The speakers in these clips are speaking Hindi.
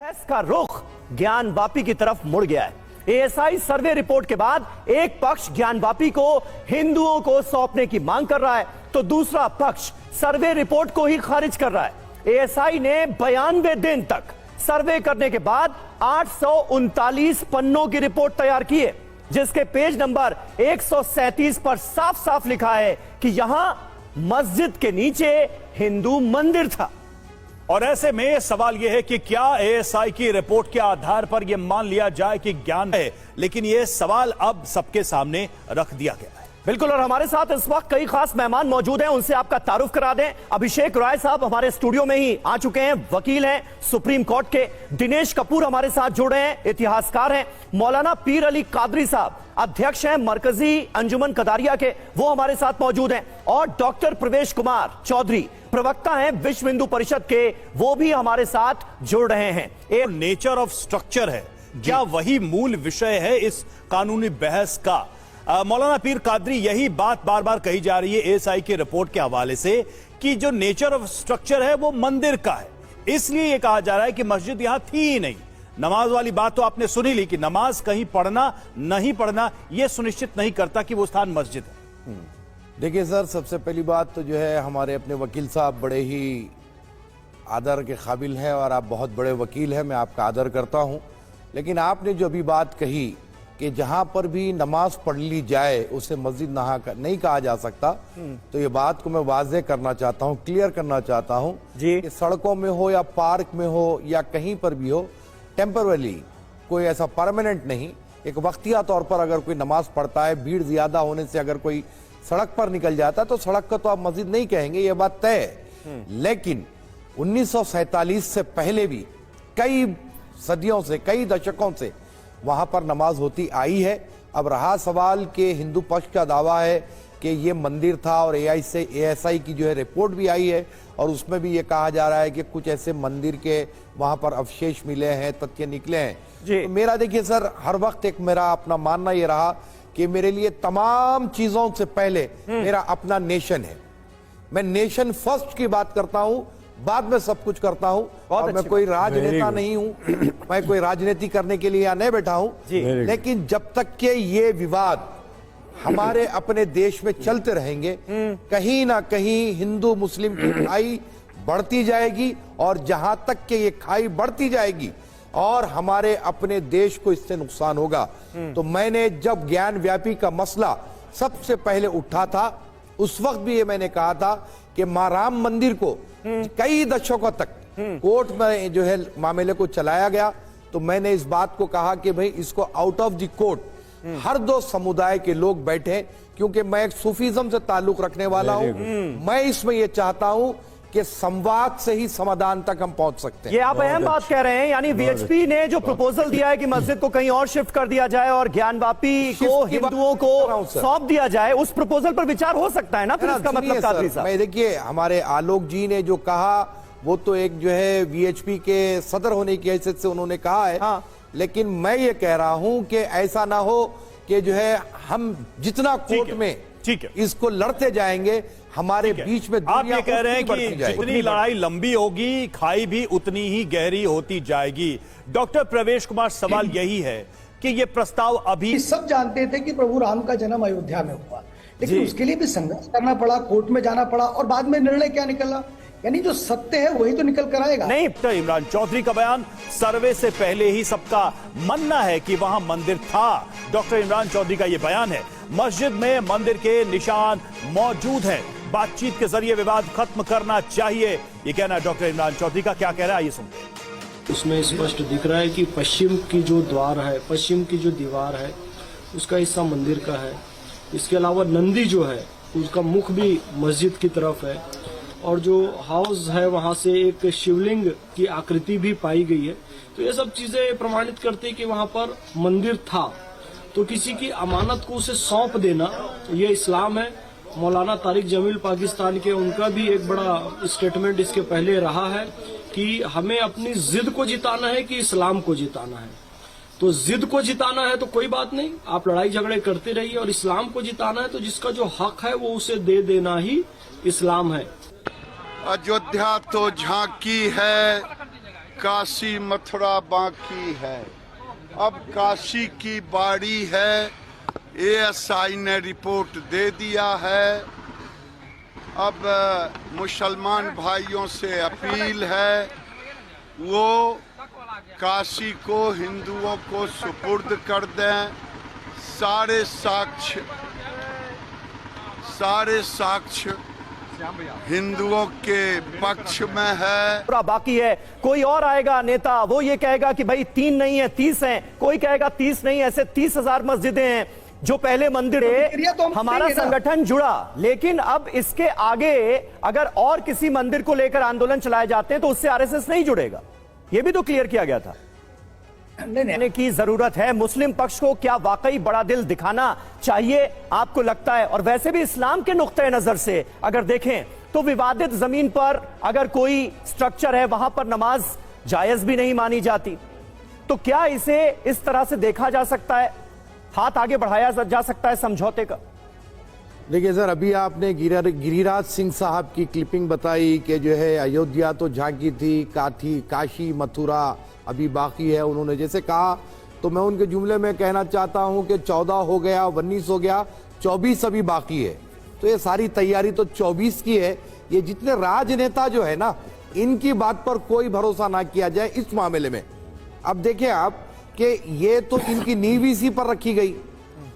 बहस का रुख ज्ञानवापी की तरफ मुड़ गया है। एएसआई सर्वे रिपोर्ट के बाद एक पक्ष ज्ञानवापी को हिंदुओं को सौंपने की मांग कर रहा है, तो दूसरा पक्ष सर्वे रिपोर्ट को ही खारिज कर रहा है। एएसआई ने 92 दिन तक सर्वे करने के बाद 839 पन्नों की रिपोर्ट तैयार की है, जिसके पेज नंबर 137 पर साफ साफ लिखा है कि यहां मस्जिद के नीचे हिंदू मंदिर था। और ऐसे में सवाल यह है कि क्या एएसआई की रिपोर्ट के आधार पर यह मान लिया जाए कि ज्ञान है, लेकिन यह सवाल अब सबके सामने रख दिया गया है। बिल्कुल, और हमारे साथ इस वक्त कई खास मेहमान मौजूद हैं, उनसे आपका तारुफ करा दें। अभिषेक राय साहब हमारे स्टूडियो में ही आ चुके हैं, वकील हैं सुप्रीम कोर्ट के। दिनेश कपूर हमारे साथ जुड़े हैं, इतिहासकार हैं। मौलाना पीर अली कादरी साहब अध्यक्ष हैं मरकजी अंजुमन कदारिया के, वो हमारे साथ मौजूद हैं। और डॉक्टर प्रवेश कुमार चौधरी प्रवक्ता हैं विश्व हिंदू परिषद के, वो भी हमारे साथ जुड़ रहे हैं। एक नेचर ऑफ स्ट्रक्चर है, क्या वही मूल विषय है इस कानूनी बहस का? मौलाना पीर कादरी, यही बात बार बार कही जा रही है एएसआई की रिपोर्ट के हवाले से कि जो नेचर ऑफ स्ट्रक्चर है वो मंदिर का है, इसलिए यह कहा जा रहा है कि मस्जिद यहां थी ही नहीं। नमाज वाली बात तो आपने सुनी ली कि नमाज कहीं पढ़ना नहीं पढ़ना यह सुनिश्चित नहीं करता कि वो स्थान मस्जिद है। देखिए सर, सबसे पहली बात तो जो है हमारे अपने वकील साहब बड़े ही आदर के काबिल हैं और आप बहुत बड़े वकील हैं, मैं आपका आदर करता हूं। लेकिन आपने जो अभी बात कही कि जहां पर भी नमाज पढ़ ली जाए उसे मस्जिद नहीं कहा जा सकता, तो ये बात को मैं वाज़ेह करना चाहता हूं, क्लियर करना चाहता हूं कि सड़कों में हो या पार्क में हो या कहीं पर भी हो, टेम्पररी कोई ऐसा परमानेंट नहीं, एक वक्तिया तौर पर अगर कोई नमाज पढ़ता है, भीड़ ज्यादा होने से अगर कोई सड़क पर निकल जाता है तो सड़क को तो आप मस्जिद नहीं कहेंगे, ये बात तय है। लेकिन 1947 से पहले भी कई सदियों से, कई दशकों से वहां पर नमाज होती आई है। अब रहा सवाल कि हिंदू पक्ष का दावा है कि ये मंदिर था और एएसआई की जो है रिपोर्ट भी आई है और उसमें भी ये कहा जा रहा है कि कुछ ऐसे मंदिर के वहां पर अवशेष मिले हैं, तथ्य निकले हैं। तो मेरा देखिए सर, हर वक्त एक मेरा अपना मानना ये रहा कि मेरे लिए तमाम चीजों से पहले मेरा अपना नेशन है। मैं नेशन फर्स्ट की बात करता हूं, बाद में सब कुछ करता हूं। और मैं कोई राजनेता नहीं हूं, मैं कोई राजनीति करने के लिए यहाँ नहीं बैठा हूं। लेकिन जब तक के ये विवाद हमारे अपने देश में चलते रहेंगे, कहीं ना कहीं हिंदू मुस्लिम की खाई बढ़ती जाएगी। और जहां तक के ये खाई बढ़ती जाएगी और हमारे अपने देश को इससे नुकसान होगा। तो मैंने जब ज्ञान व्यापी का मसला सबसे पहले उठा था, उस वक्त भी ये मैंने कहा था कि मां राम मंदिर को कई दशकों तक कोर्ट में जो है मामले को चलाया गया, तो मैंने इस बात को कहा कि भाई इसको आउट ऑफ द कोर्ट हर दो समुदाय के लोग बैठे, क्योंकि मैं एक सूफीज्म से ताल्लुक रखने वाला हूं। मैं इसमें यह चाहता हूं कि संवाद से ही समाधान तक हम पहुंच सकते हैं। ये आप अहम बात कह रहे हैं, यानी वीएचपी ने जो प्रपोजल दिया है कि मस्जिद को कहीं और शिफ्ट कर दिया जाए और ज्ञानवापी को हिंदुओं को सौंप दिया जाए, उस प्रपोजल पर विचार हो सकता है ना? फिर इसका मतलब कादरी साहब, मैं देखिए हमारे आलोक जी ने जो कहा वो तो एक जो है वीएचपी के सदर होने की हैसियत से उन्होंने कहा है। हाँ। लेकिन मैं ये कह रहा हूं कि ऐसा ना हो कि जो है हम जितना कोर्ट में इसको लड़ते जाएंगे, हमारे बीच में आप ये कह रहे हैं कि जितनी लड़ाई लंबी होगी, खाई भी उतनी ही गहरी होती जाएगी। डॉक्टर प्रवेश कुमार, सवाल यही है कि ये प्रस्ताव अभी सब जानते थे कि प्रभु राम का जन्म अयोध्या में हुआ, लेकिन उसके लिए भी संघर्ष करना पड़ा, कोर्ट में जाना पड़ा और बाद में निर्णय क्या निकला, यानी जो सत्य है वही तो निकल कर आएगा। नहीं, तो इमरान चौधरी का बयान, सर्वे से पहले ही सबका मानना है कि वहां मंदिर था। डॉक्टर इमरान चौधरी का यह बयान है, मस्जिद में मंदिर के निशान मौजूद हैं, बातचीत के जरिए विवाद खत्म करना चाहिए, ये कहना है डॉक्टर इमरान चौधरी का। क्या कह रहा है ये सुनते हैं। उसमें स्पष्ट दिख रहा है कि पश्चिम की जो द्वार है, पश्चिम की जो दीवार है, उसका हिस्सा मंदिर का है। इसके अलावा नंदी जो है उसका मुख भी मस्जिद की तरफ है और जो हाउस है वहां से एक शिवलिंग की आकृति भी पाई गई है। तो ये सब चीजें प्रमाणित करते हैं कि वहां पर मंदिर था। तो किसी की अमानत को उसे सौंप देना, ये इस्लाम है। मौलाना तारिक जमील पाकिस्तान के, उनका भी एक बड़ा स्टेटमेंट इसके पहले रहा है कि हमें अपनी जिद को जिताना है कि इस्लाम को जिताना है। तो जिद को जिताना है तो कोई बात नहीं, आप लड़ाई झगड़े करते रहिए, और इस्लाम को जिताना है तो जिसका जो हक है वो उसे दे देना ही इस्लाम है। अयोध्या तो झांकी है, काशी मथुरा बाकी है, अब काशी की बारी है। एएसआई ने रिपोर्ट दे दिया है। अब मुसलमान भाइयों से अपील है, वो काशी को हिंदुओं को सुपुर्द कर दें। सारे साक्ष्य हिंदुओं के पक्ष में है। पूरा बाकी है। कोई और आएगा नेता, वो ये कहेगा कि भाई 3 नहीं है 30 हैं, कोई कहेगा 30 नहीं, ऐसे 30,000 मस्जिदें हैं। जो पहले मंदिर है हमारा संगठन जुड़ा, लेकिन अब इसके आगे अगर और किसी मंदिर को लेकर आंदोलन चलाए जाते हैं तो उससे आरएसएस नहीं जुड़ेगा। यह भी तो क्लियर किया गया था। नहीं की जरूरत है। मुस्लिम पक्ष को क्या वाकई बड़ा दिल दिखाना चाहिए आपको लगता है? और वैसे भी इस्लाम के नुक्ते नजर से अगर देखें तो विवादित जमीन पर अगर कोई स्ट्रक्चर है वहां पर नमाज जायज भी नहीं मानी जाती, तो क्या इसे इस तरह से देखा जा सकता है, हाथ आगे बढ़ाया जा सकता है समझौते का? देखिए सर, अभी आपने गिरिराज सिंह साहब की क्लिपिंग बताई कि जो है अयोध्या तो झांकी थी, काशी मथुरा अभी बाकी है। उन्होंने जैसे कहा, तो मैं उनके जुमले में कहना चाहता हूं कि 14 हो गया, 19 हो गया, 24 अभी बाकी है। तो ये सारी तैयारी तो 24 की है। ये जितने राजनेता जो है ना, इनकी बात पर कोई भरोसा ना किया जाए इस मामले में। अब देखिए आप कि ये तो इनकी नींव इसी पर रखी गई।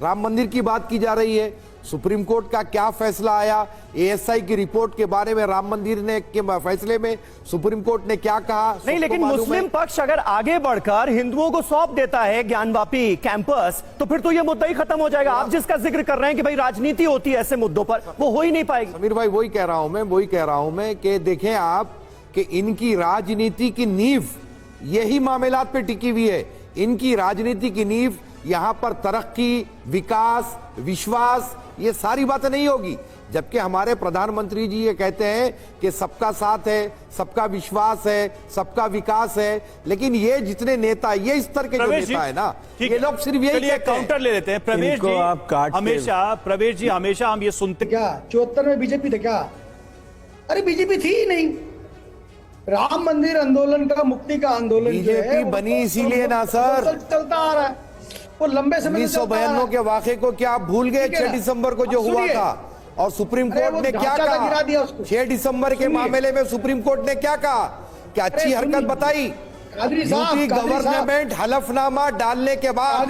राम मंदिर की बात की जा रही है, सुप्रीम कोर्ट का क्या फैसला आया, एएसआई की रिपोर्ट के बारे में, राम मंदिर ने के फैसले में सुप्रीम कोर्ट ने क्या कहा नहीं, लेकिन मुस्लिम पक्ष अगर आगे बढ़कर हिंदुओं को सौंप देता है ज्ञानवापी कैंपस, तो फिर तो ये मुद्दा ही खत्म हो जाएगा। आप जिसका जिक्र कर रहे हैं कि भाई राजनीति होती है ऐसे मुद्दों पर, वो हो ही नहीं पाएगी। समीर भाई वही कह रहा हूं मैं कि देखें आप कि इनकी राजनीति की नींव यही मामलात पे टिकी हुई है। इनकी राजनीति की नींव यहां पर तरक्की, विकास, विश्वास, ये सारी बातें नहीं होगी। जबकि हमारे प्रधानमंत्री जी ये कहते हैं कि सबका साथ है, सबका विश्वास है, सबका विकास है, लेकिन ये जितने नेता, ये इस तरह के जो नेता है ना, ये लोग सिर्फ यही कहते हैं। काउंटर ले लेते हैं प्रवेश जी। आप प्रवेश जी हमेशा हम ये सुनते क्या 74 में बीजेपी थे क्या? अरे बीजेपी थी ही नहीं। राम मंदिर आंदोलन का, मुक्ति का आंदोलन बीजेपी बनी इसीलिए ना सर, चलता आ रहा है वो लंबे समय 1992 के वाक़े को क्या आप भूल गए? 6 दिसंबर को जो हुआ था, और सुप्रीम कोर्ट ने क्या कहा? 6 दिसंबर के मामले में सुप्रीम कोर्ट ने क्या कहा? कि अच्छी हरकत बताई। यूपी गवर्नमेंट हलफनामा डालने के बाद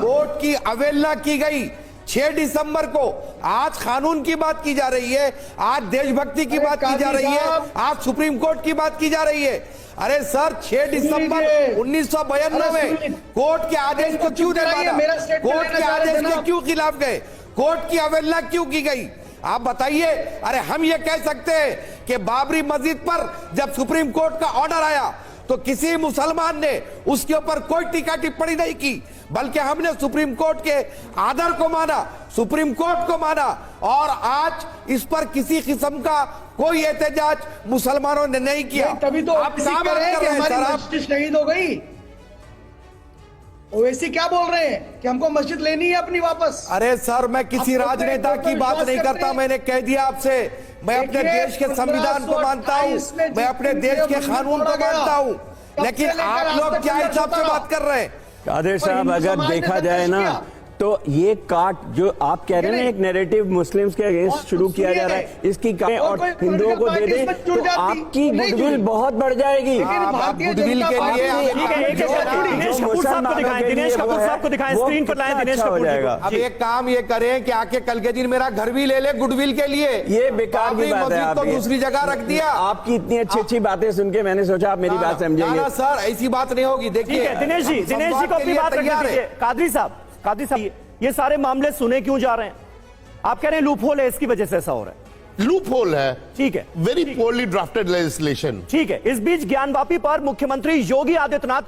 कोर्ट की अवहेलना की गई 6 दिसंबर को। आज कानून की बात की जा रही है, आज देशभक्ति की बात की जा रही है, आज सुप्रीम कोर्ट की बात की जा रही है। अरे सर, 6 दिसंबर 1992 में कोर्ट के आदेश को क्यों नहीं माना? कोर्ट के आदेश के क्यों खिलाफ गए? कोर्ट की अवहेलना क्यों की गई? आप बताइए। अरे हम ये कह सकते हैं कि बाबरी मस्जिद पर जब सुप्रीम कोर्ट का ऑर्डर आया तो किसी मुसलमान ने उसके ऊपर कोई टीका टिप्पणी नहीं की, बल्कि हमने सुप्रीम कोर्ट के आदर को माना, सुप्रीम कोर्ट को माना, और आज इस पर किसी किस्म का कोई एहतजाज मुसलमानों ने नहीं किया। तभी तो आप क्या बात कर रहे हैं सर? आप शहीद हो गई, ओवैसी क्या बोल रहे हैं कि हमको मस्जिद लेनी है अपनी वापस? अरे सर, मैं किसी राजनेता की बात नहीं करता, मैंने कह दिया आपसे। मैं अपने देश के संविधान को मानता हूँ, मैं अपने देश के कानून को मानता हूँ, लेकिन आप लोग क्या हिसाब से बात कर रहे हैं? कादिर साहब, अगर देखा जाए ना तो ये काट जो आप कह रहे हैं ना, एक नैरेटिव मुस्लिम्स के अगेंस्ट शुरू किया जा रहा है, इसकी और हिंदुओं को दे दें तो आपकी गुडविल बहुत बढ़ जाएगी। गुडविल के लिए दिनेश कपूर साहब को दिखाएं, स्क्रीन पर लाएं दिनेश कपूर जाएगा। अब एक काम ये करें कि आके कल के दिन मेरा घर भी ले ले गुडविल के लिए। ये बेकार की बात है, तो दूसरी जगह रख दिया। आपकी इतनी अच्छी बातें सुन के मैंने सोचा आप मेरी बात समझेंगे। सर, ऐसी बात नहीं होगी। देखिए दिनेश जी को अपनी बात रखने दीजिए। कादरी साहब, ये सारे मामले सुने क्यों जा रहे हैं? आप कह रहे हैं लूप होल है, इसकी वजह से ऐसा हो रहा है। लूप होल है, ठीक है, वेरी पोरली ड्राफ्टेड लेजिस्लेशन। ठीक है। इस बीच ज्ञानवापी पर मुख्यमंत्री योगी आदित्यनाथ